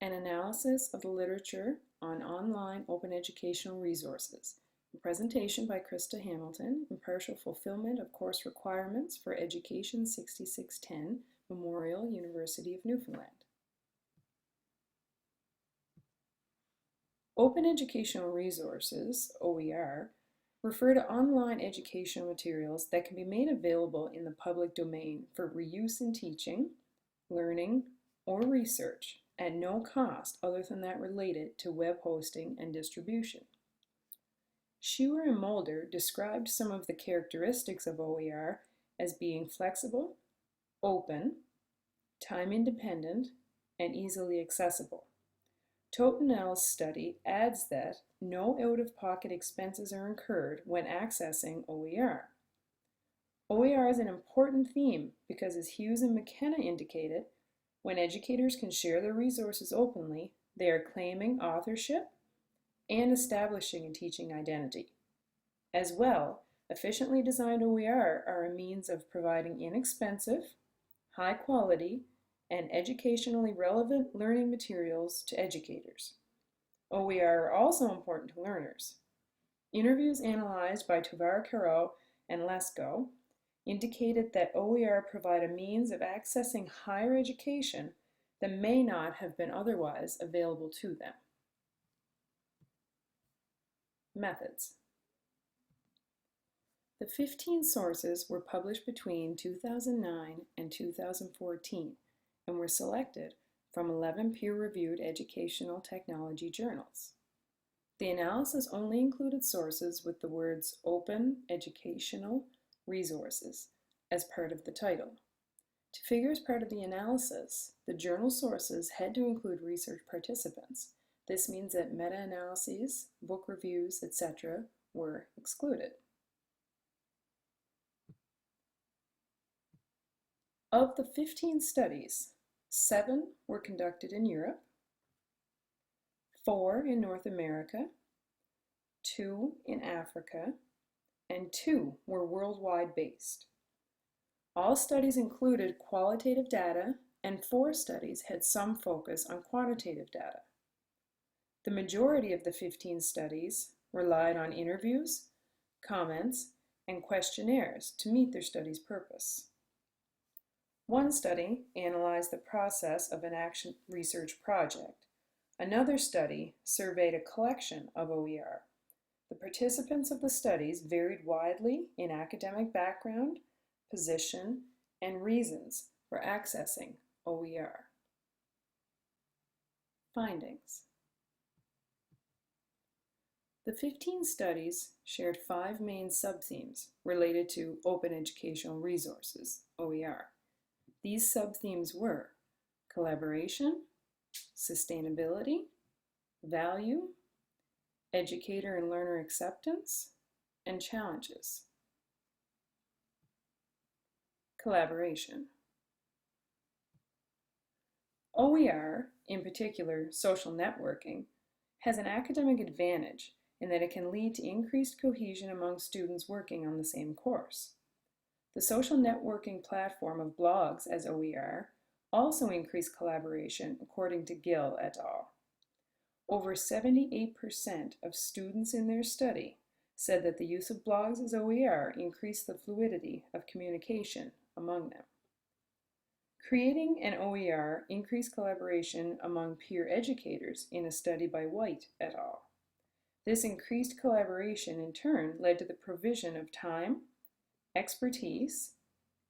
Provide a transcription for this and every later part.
an analysis of the literature on online open educational resources. A presentation by Krista Hamilton, Impartial Fulfillment of Course Requirements for Education 6610, Memorial, University of Newfoundland. Open educational resources, OER, refer to online educational materials that can be made available in the public domain for reuse in teaching, learning, or research at no cost other than that related to web hosting and distribution. Schuer and Mulder described some of the characteristics of OER as being flexible, open, time-independent, and easily accessible. Totenel's study adds that no out-of-pocket expenses are incurred when accessing OER. OER is an important theme because, as Hughes and McKenna indicated, when educators can share their resources openly, they are claiming authorship and establishing a teaching identity. As well, efficiently designed OER are a means of providing inexpensive, high quality, and educationally relevant learning materials to educators. OER are also important to learners. Interviews analyzed by Tovar-Caro and Lesko indicated that OER provide a means of accessing higher education that may not have been otherwise available to them. Methods. The 15 sources were published between 2009 and 2014 and were selected from 11 peer-reviewed educational technology journals. The analysis only included sources with the words Open Educational Resources as part of the title. To figure as part of the analysis, the journal sources had to include research participants. This means that meta-analyses, book reviews, etc. were excluded. Of the 15 studies, 7 were conducted in Europe, 4 in North America, 2 in Africa, and 2 were worldwide based. All studies included qualitative data, and 4 studies had some focus on quantitative data. The majority of the 15 studies relied on interviews, comments, and questionnaires to meet their study's purpose. One study analyzed the process of an action research project. Another study surveyed a collection of OER. The participants of the studies varied widely in academic background, position, and reasons for accessing OER. Findings. The 15 studies shared 5 main subthemes related to open educational resources, OER. These subthemes were collaboration, sustainability, value, educator and learner acceptance, and challenges. Collaboration. OER, in particular social networking, has an academic advantage in that it can lead to increased cohesion among students working on the same course. The social networking platform of blogs as OER also increased collaboration, according to Gill et al. Over 78% of students in their study said that the use of blogs as OER increased the fluidity of communication among them. Creating an OER increased collaboration among peer educators in a study by White et al. This increased collaboration in turn led to the provision of time, expertise,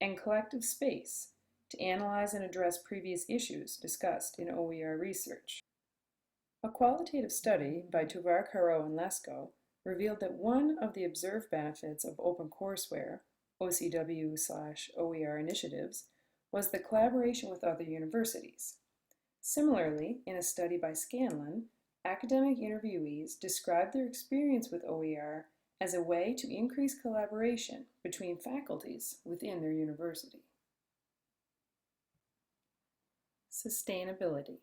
and collective space to analyze and address previous issues discussed in OER research. A qualitative study by Tovar-Caro and Lesko revealed that one of the observed benefits of OpenCourseWare, OCW/OER initiatives, was the collaboration with other universities. Similarly, in a study by Scanlon, academic interviewees described their experience with OER as a way to increase collaboration between faculties within their university. Sustainability.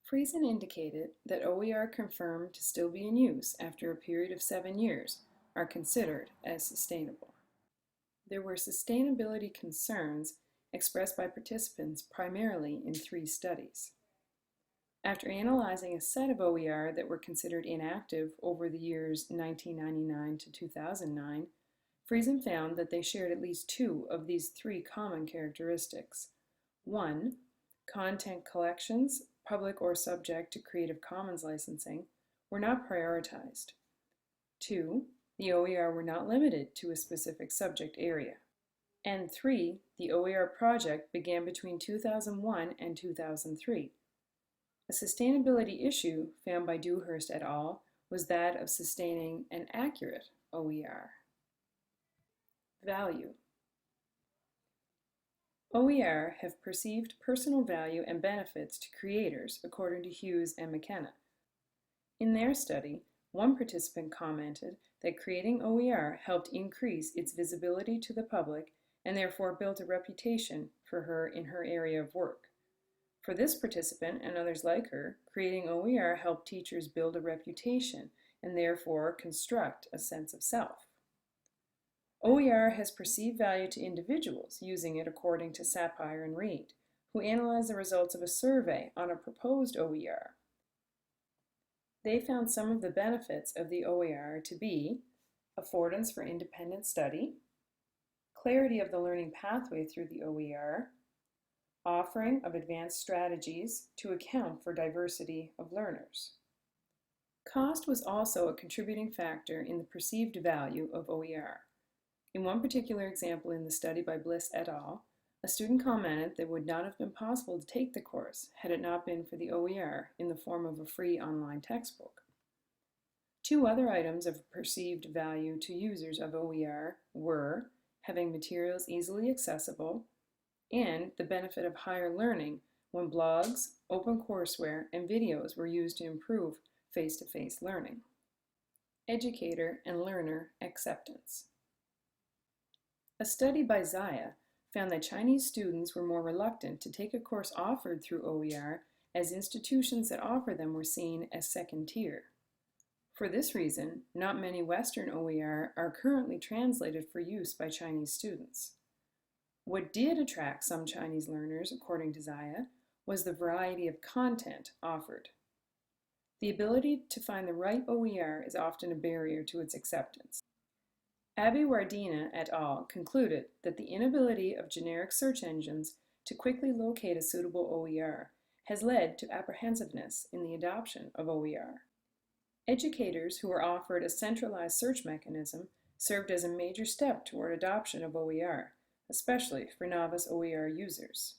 Friesen indicated that OER confirmed to still be in use after a period of 7 years are considered as sustainable. There were sustainability concerns expressed by participants primarily in 3 studies. After analyzing a set of OER that were considered inactive over the years 1999 to 2009, Friesen found that they shared at least 2 of these 3 common characteristics. 1. Content collections, public or subject to Creative Commons licensing, were not prioritized. 2. The OER were not limited to a specific subject area. And 3. The OER project began between 2001 and 2003. A sustainability issue found by Dewhurst et al. Was that of sustaining an accurate OER. Value. OER have perceived personal value and benefits to creators, according to Hughes and McKenna. In their study, one participant commented that creating OER helped increase its visibility to the public and therefore built a reputation for her in her area of work. For this participant and others like her, creating OER helped teachers build a reputation and therefore construct a sense of self. OER has perceived value to individuals using it according to Sapire and Reed, who analyzed the results of a survey on a proposed OER. They found some of the benefits of the OER to be affordance for independent study, clarity of the learning pathway through the OER, offering of advanced strategies to account for diversity of learners. Cost was also a contributing factor in the perceived value of OER. In one particular example in the study by Bliss et al., a student commented that it would not have been possible to take the course had it not been for the OER in the form of a free online textbook. 2 other items of perceived value to users of OER were having materials easily accessible and the benefit of higher learning when blogs, OpenCourseWare, and videos were used to improve face-to-face learning. Educator and learner acceptance. A study by Zaya found that Chinese students were more reluctant to take a course offered through OER as institutions that offer them were seen as second tier. For this reason, not many Western OER are currently translated for use by Chinese students. What did attract some Chinese learners, according to Zaya, was the variety of content offered. The ability to find the right OER is often a barrier to its acceptance. Abby Wardina et al. Concluded that the inability of generic search engines to quickly locate a suitable OER has led to apprehensiveness in the adoption of OER. Educators who were offered a centralized search mechanism served as a major step toward adoption of OER, especially for novice OER users.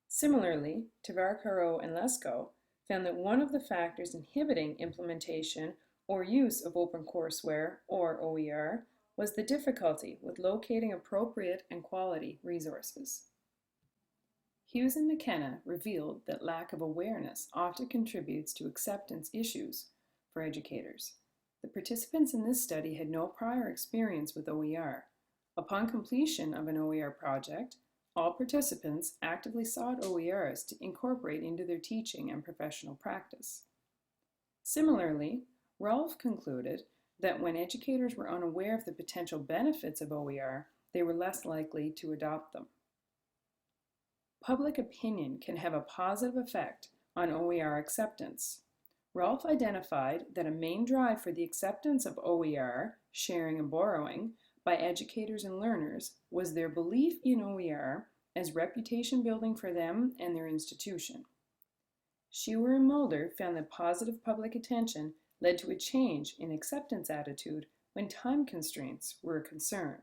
Similarly, Tavarkaro and Lesko found that one of the factors inhibiting implementation or use of OpenCourseWare or OER was the difficulty with locating appropriate and quality resources. Hughes and McKenna revealed that lack of awareness often contributes to acceptance issues for educators. The participants in this study had no prior experience with OER. Upon completion of an OER project, all participants actively sought OERs to incorporate into their teaching and professional practice. Similarly, Rolfe concluded that when educators were unaware of the potential benefits of OER, they were less likely to adopt them. Public opinion can have a positive effect on OER acceptance. Rolfe identified that a main drive for the acceptance of OER, sharing and borrowing, by educators and learners was their belief in OER as reputation building for them and their institution. Shewer and Mulder found that positive public attention led to a change in acceptance attitude when time constraints were a concern.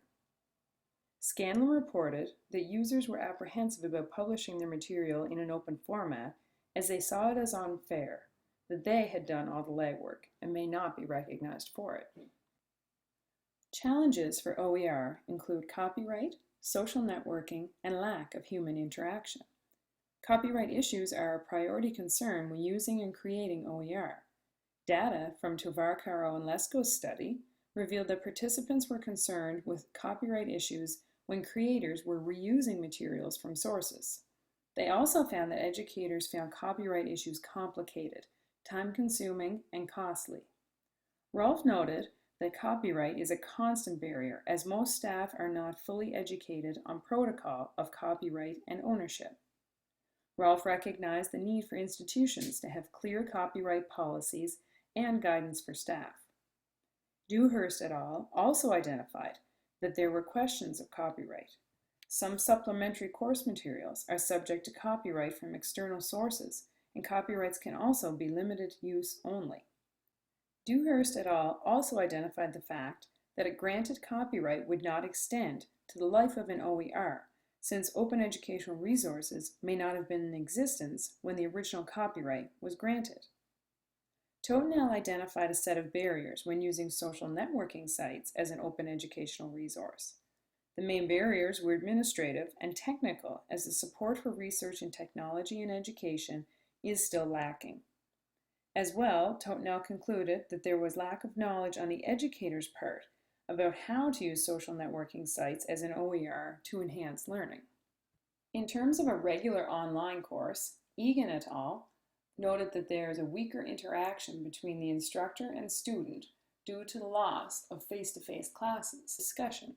Scanlon reported that users were apprehensive about publishing their material in an open format as they saw it as unfair, that they had done all the legwork and may not be recognized for it. Challenges for OER include copyright, social networking, and lack of human interaction. Copyright issues are a priority concern when using and creating OER. Data from Tavarkaro and Lesko's study revealed that participants were concerned with copyright issues when creators were reusing materials from sources. They also found that educators found copyright issues complicated, time-consuming, and costly. Rolfe noted that copyright is a constant barrier, as most staff are not fully educated on protocol of copyright and ownership. Rolfe recognized the need for institutions to have clear copyright policies and guidance for staff. Dewhurst et al. Also identified that there were questions of copyright. Some supplementary course materials are subject to copyright from external sources, and copyrights can also be limited use only. Dewhurst et al. Also identified the fact that a granted copyright would not extend to the life of an OER, since open educational resources may not have been in existence when the original copyright was granted. Totenel identified a set of barriers when using social networking sites as an open educational resource. The main barriers were administrative and technical, as the support for research in technology and education is still lacking. As well, Totenel concluded that there was lack of knowledge on the educator's part about how to use social networking sites as an OER to enhance learning. In terms of a regular online course, Egan et al. Noted that there is a weaker interaction between the instructor and student due to the loss of face-to-face classes discussion.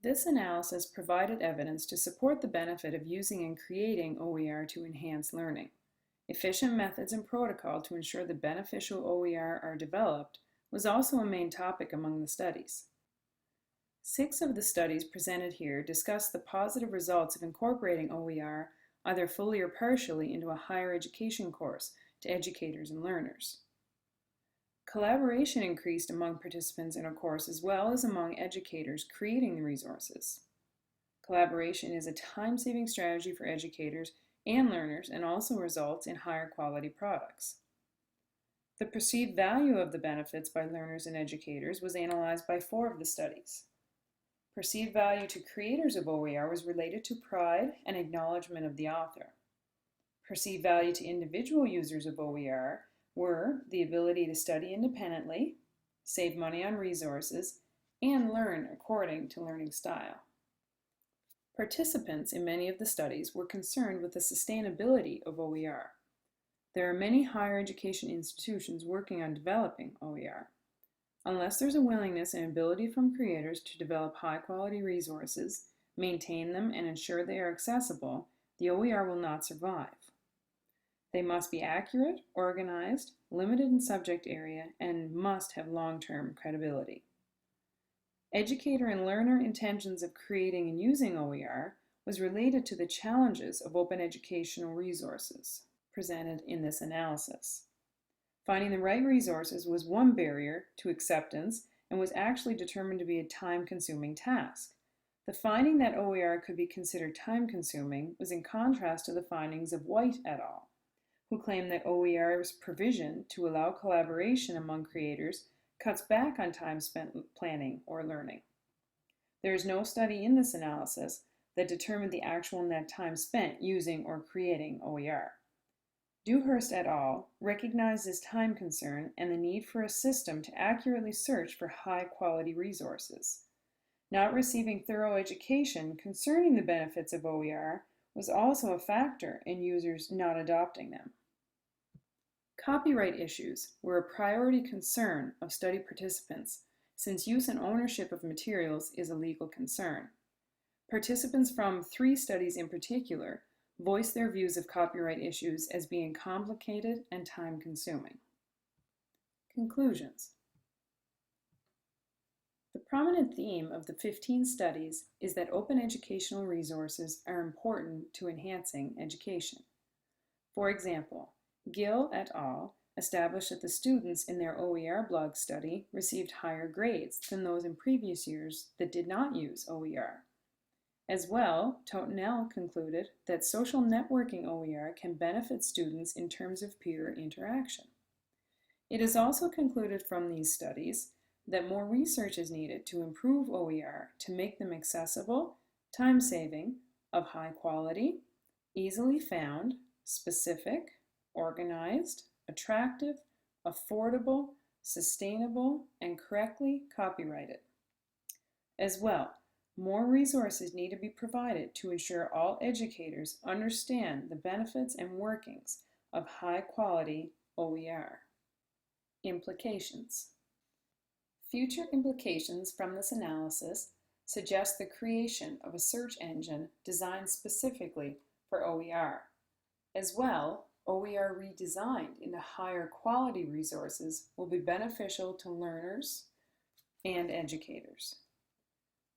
This analysis provided evidence to support the benefit of using and creating OER to enhance learning. Efficient methods and protocol to ensure the beneficial OER are developed was also a main topic among the studies. 6 of the studies presented here discuss the positive results of incorporating OER either fully or partially into a higher education course to educators and learners. Collaboration increased among participants in a course as well as among educators creating the resources. Collaboration is a time-saving strategy for educators and learners and also results in higher quality products. The perceived value of the benefits by learners and educators was analyzed by 4 of the studies. Perceived value to creators of OER was related to pride and acknowledgement of the author. Perceived value to individual users of OER were the ability to study independently, save money on resources, and learn according to learning style. Participants in many of the studies were concerned with the sustainability of OER. There are many higher education institutions working on developing OER. Unless there's a willingness and ability from creators to develop high-quality resources, maintain them, and ensure they are accessible, the OER will not survive. They must be accurate, organized, limited in subject area, and must have long-term credibility. Educator and learner intentions of creating and using OER was related to the challenges of open educational resources presented in this analysis. Finding the right resources was one barrier to acceptance and was actually determined to be a time-consuming task. The finding that OER could be considered time-consuming was in contrast to the findings of White et al., who claimed that OER's provision to allow collaboration among creators cuts back on time spent planning or learning. There is no study in this analysis that determined the actual net time spent using or creating OER. Dewhurst et al. Recognized this time concern and the need for a system to accurately search for high-quality resources. Not receiving thorough education concerning the benefits of OER was also a factor in users not adopting them. Copyright issues were a priority concern of study participants, since use and ownership of materials is a legal concern. Participants from 3 studies in particular voiced their views of copyright issues as being complicated and time-consuming. Conclusions. The prominent theme of the 15 studies is that open educational resources are important to enhancing education. For example, Gill et al. Established that the students in their OER blog study received higher grades than those in previous years that did not use OER. As well, Totenel concluded that social networking OER can benefit students in terms of peer interaction. It is also concluded from these studies that more research is needed to improve OER to make them accessible, time-saving, of high quality, easily found, specific, organized, attractive, affordable, sustainable, and correctly copyrighted. As well, more resources need to be provided to ensure all educators understand the benefits and workings of high-quality OER. Implications. Future implications from this analysis suggest the creation of a search engine designed specifically for OER. As well, OER redesigned into higher quality resources will be beneficial to learners and educators.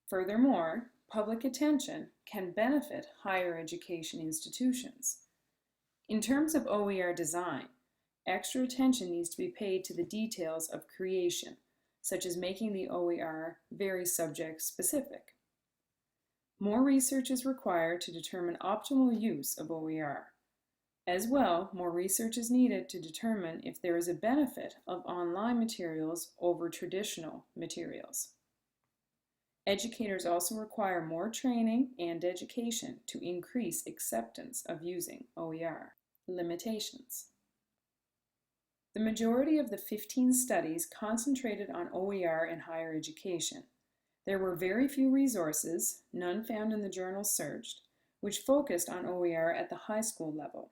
Furthermore, public attention can benefit higher education institutions. In terms of OER design, extra attention needs to be paid to the details of creation, such as making the OER very subject-specific. More research is required to determine optimal use of OER. As well, more research is needed to determine if there is a benefit of online materials over traditional materials. Educators also require more training and education to increase acceptance of using OER. Limitations. The majority of the 15 studies concentrated on OER in higher education. There were very few resources, none found in the journals searched, which focused on OER at the high school level.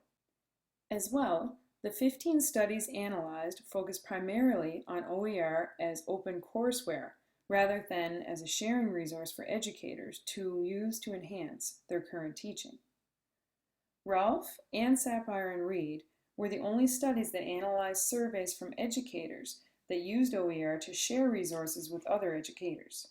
As well, the 15 studies analyzed focused primarily on OER as open courseware rather than as a sharing resource for educators to use to enhance their current teaching. Rolfe and Sapire and Reed were the only studies that analyzed surveys from educators that used OER to share resources with other educators.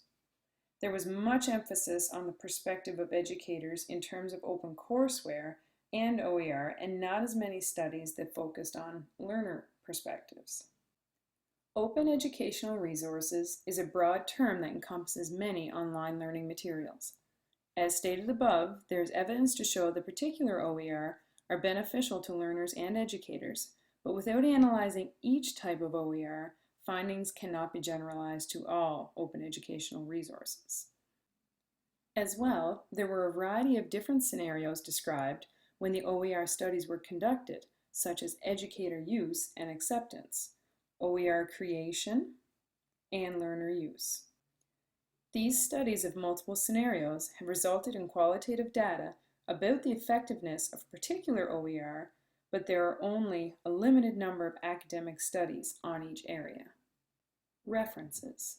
There was much emphasis on the perspective of educators in terms of open courseware and OER, and not as many studies that focused on learner perspectives. Open educational resources is a broad term that encompasses many online learning materials. As stated above, there is evidence to show that particular OER are beneficial to learners and educators, but without analyzing each type of OER, findings cannot be generalized to all open educational resources. As well, there were a variety of different scenarios described when the OER studies were conducted, such as educator use and acceptance, OER creation, and learner use. These studies of multiple scenarios have resulted in qualitative data about the effectiveness of particular OER, but there are only a limited number of academic studies on each area. References.